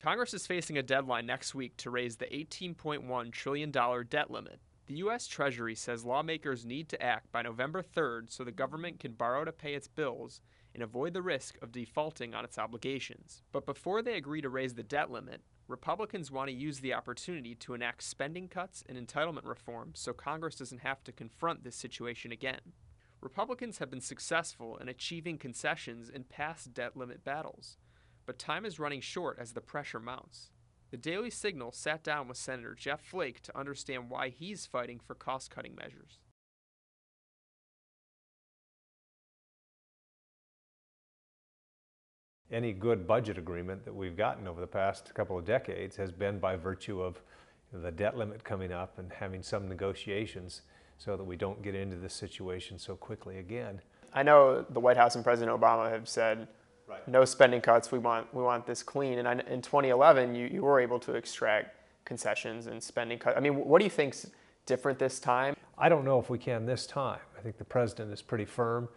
Congress is facing a deadline next week to raise the $18.1 trillion debt limit. The U.S. Treasury says lawmakers need to act by November 3rd so the government can borrow to pay its bills and avoid the risk of defaulting on its obligations. But before they agree to raise the debt limit, Republicans want to use the opportunity to enact spending cuts and entitlement reform so Congress doesn't have to confront this situation again. Republicans have been successful in achieving concessions in past debt limit battles, but time is running short as the pressure mounts. The Daily Signal sat down with Senator Jeff Flake to understand why he's fighting for cost-cutting measures. Any good budget agreement that we've gotten over the past couple of decades has been by virtue of the debt limit coming up and having some negotiations so that we don't get into this situation so quickly again. I know the White House and President Obama have said, right, no spending cuts, we want this clean. And in 2011, you were able to extract concessions and spending cuts. I mean, what do you think's different this time? I don't know if we can this time. I think the president is pretty firm,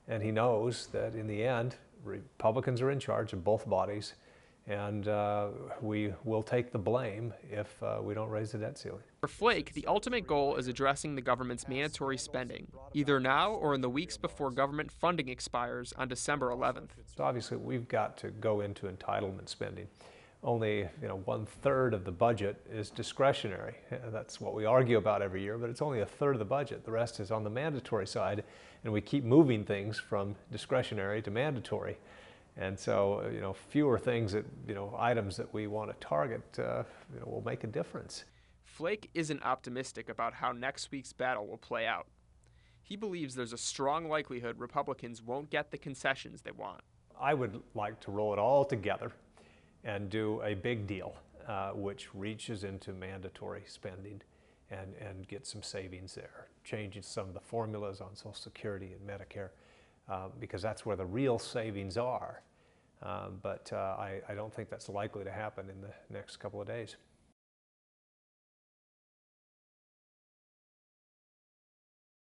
and he knows that in the end, Republicans are in charge of both bodies, and we will take the blame if we don't raise the debt ceiling. For Flake, the ultimate goal is addressing the government's mandatory spending, either now or in the weeks before government funding expires on December 11th. So obviously, we've got to go into entitlement spending. Only 1/3 of the budget is discretionary. That's what we argue about every year, but it's only 1/3 of the budget. The rest is on the mandatory side, and we keep moving things from discretionary to mandatory. And so, fewer things that, items that we want to target, will make a difference. Flake isn't optimistic about how next week's battle will play out. He believes there's a strong likelihood Republicans won't get the concessions they want. I would like to roll it all together and do a big deal, which reaches into mandatory spending and get some savings there, changing some of the formulas on Social Security and Medicare, because that's where the real savings are. But I don't think that's likely to happen in the next couple of days.